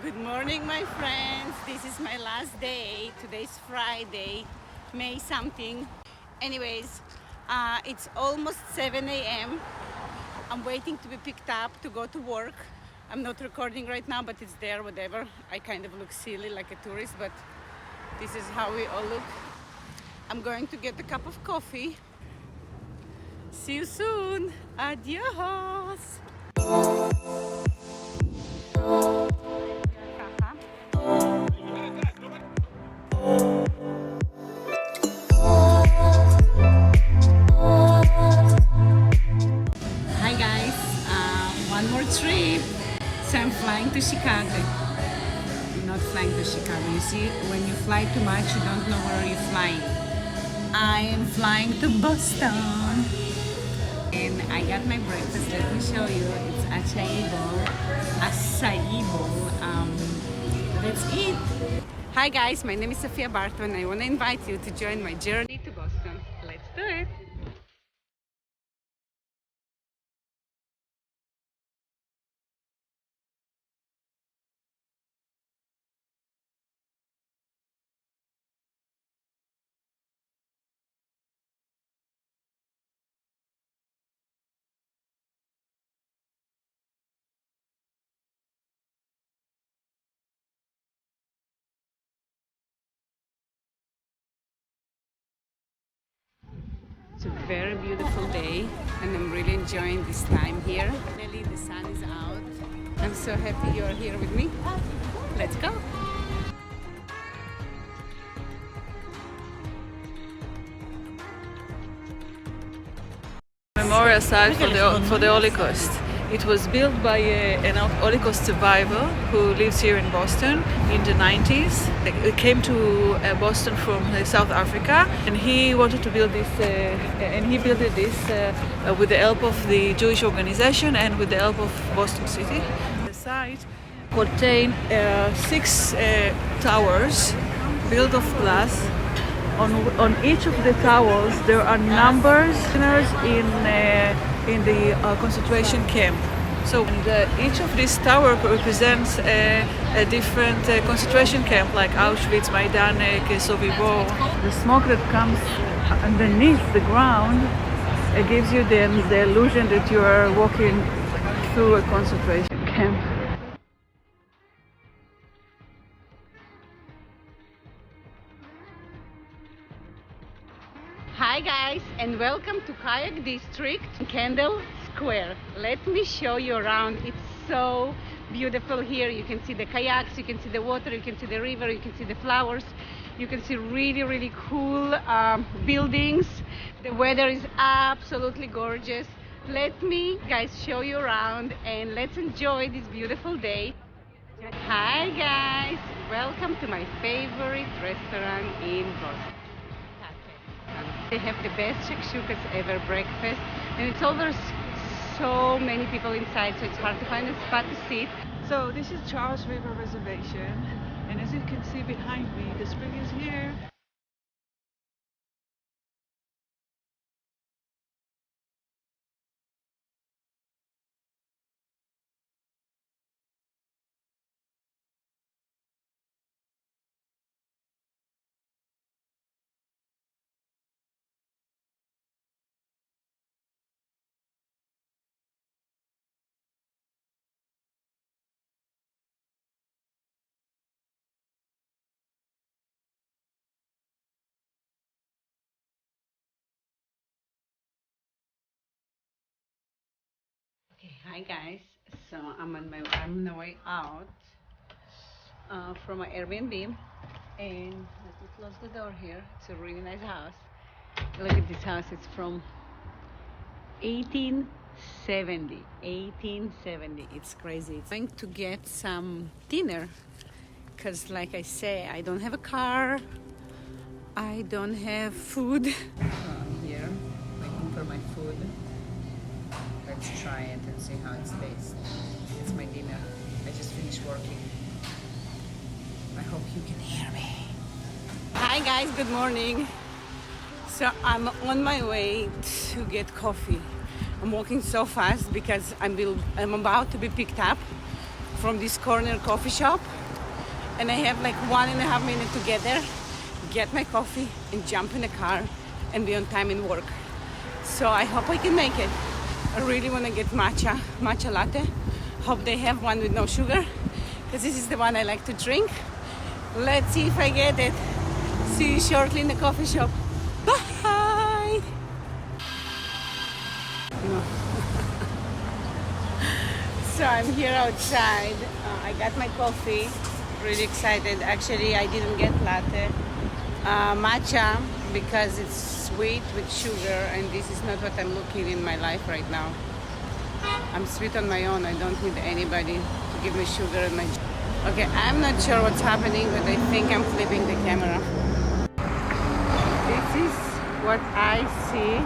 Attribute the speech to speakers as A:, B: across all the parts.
A: Good morning, my friends. This is my last day. Today's Friday, May something. Anyways, it's almost 7 a.m. I'm waiting to be picked up to go to work. I'm not recording right now, but it's there, whatever. I kind of look silly like a tourist, but this is how we all look. I'm going to get a cup of coffee. See you soon. Adios. Hi guys, one more trip. So I'm flying to Chicago. Not flying to Chicago. You see, when you fly too much, you don't know where you're flying. I am flying to Boston. And I got my breakfast. Let me show you. It's acai bowl. Acai bowl. Let's eat. Hi guys, my name is Sofya Barth and I want to invite you to join my journey to Boston. Let's do it. It's a very beautiful day and I'm really enjoying this time here. Finally, the sun is out. I'm so happy you're here with me. Let's go.
B: Memorial site for the Holocaust. It was built by an Holocaust survivor who lives here in Boston in the 90s. He came to Boston from South Africa, and he wanted to build this, and he built this with the help of the Jewish organization and with the help of Boston City. The site contained 6 towers built of glass. On each of the towers there are numbers in the concentration camp. So each of these towers represents a different concentration camp, like Auschwitz, Majdanek, Sobibor. The smoke that comes underneath the ground gives you the illusion that you are walking through a concentration camp.
A: Hi guys and welcome to Kayak District, Kendall Square. Let me show you around. It's so beautiful here. You can see the kayaks, you can see the water, you can see the river, you can see the flowers, you can see really cool buildings. The weather is absolutely gorgeous. Let me guys show you around and let's enjoy this beautiful day. Hi guys, welcome to my favorite restaurant in Boston. They have the best shakshukas ever breakfast, and it's over so many people inside, so it's hard to find a spot to sit.
B: So this is Charles River Reservation, and as you can see behind me, the spring is here.
A: Okay, hi guys. So I'm on the way out from my Airbnb, and let me close the door here. It's a really nice house. Look at this house. It's from 1870. 1870. It's crazy. It's going to get some dinner because, like I say, I don't have a car. I don't have food. I'm here waiting for my food. Let's try it and see how it tastes. It's my dinner. I just finished working. I hope you can hear me. Hi guys, good morning. So I'm on my way to get coffee. I'm walking so fast because I'm about to be picked up from this corner coffee shop, and I have like 1.5 minutes to get there, get my coffee, and jump in the car and be on time in work. So I hope I can make it. I really want to get matcha latte. Hope they have one with no sugar, because this is the one I like to drink. Let's see if I get it. See you shortly in the coffee shop. Bye! No. So I'm here outside. I got my coffee. Really excited. Actually, I didn't get latte. Matcha, because it's sweet with sugar, and this is not what I'm looking in my life right now. I'm sweet on my own. I don't need anybody to give me sugar in my... Okay, I'm not sure what's happening, but I think I'm flipping the camera. This is what I see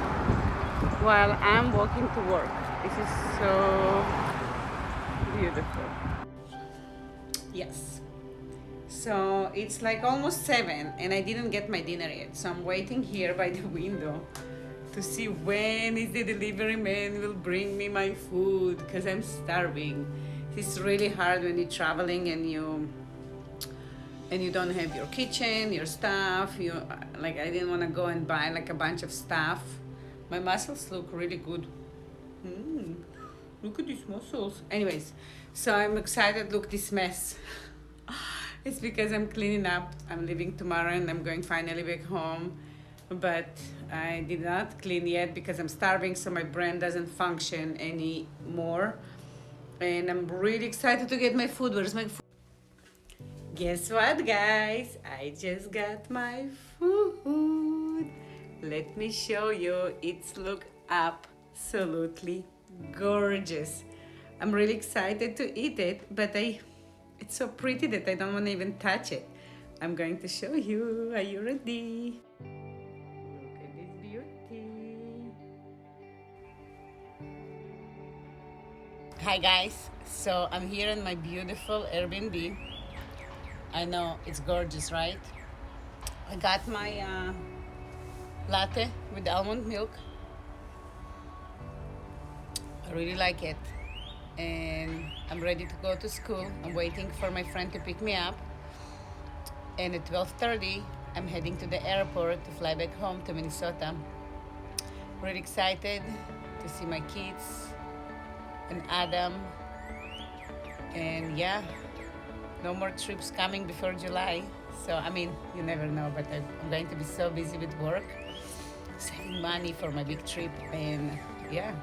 A: while I'm walking to work. This is so beautiful. Yes. So it's like almost 7 and I didn't get my dinner yet. So I'm waiting here by the window to see when is the delivery man will bring me my food, because I'm starving. It's really hard when you're traveling and you don't have your kitchen, your stuff. Like, I didn't want to go and buy like a bunch of stuff. My muscles look really good. Look at these muscles. Anyways, so I'm excited. Look, this mess. It's because I'm cleaning up. I'm leaving tomorrow and I'm going finally back home. But I did not clean yet because I'm starving, so my brain doesn't function anymore. And I'm really excited to get my food. Where's my food? Guess what, guys? I just got my food. Let me show you. It's look absolutely gorgeous. I'm really excited to eat it, but it's so pretty that I don't want to even touch it. I'm going to show you. Are you ready? Look at this beauty. Hi guys, so I'm here in my beautiful Airbnb. I know, it's gorgeous, right? I got my latte with almond milk. I really like it. And I'm ready to go to school. I'm waiting for my friend to pick me up. And at 12:30, I'm heading to the airport to fly back home to Minnesota. Really excited to see my kids and Adam. And yeah, no more trips coming before July. So, I mean, you never know, but I'm going to be so busy with work, saving money for my big trip. And yeah,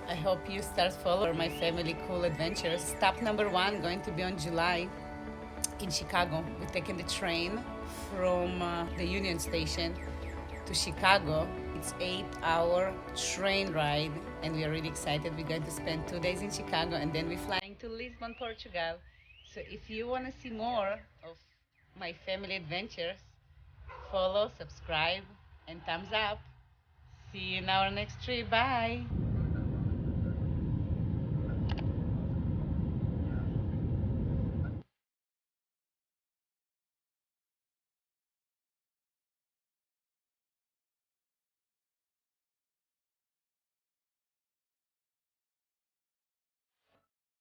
A: I hope you start following my family cool adventures. Stop number 1 going to be on July in Chicago. We're taking the train from the Union Station to Chicago. It's 8-hour train ride, and we are really excited. We're going to spend 2 days in Chicago, and then we're flying to Lisbon, Portugal. So if you want to see more of my family adventures, follow, subscribe, and thumbs up. See you in our next trip. Bye.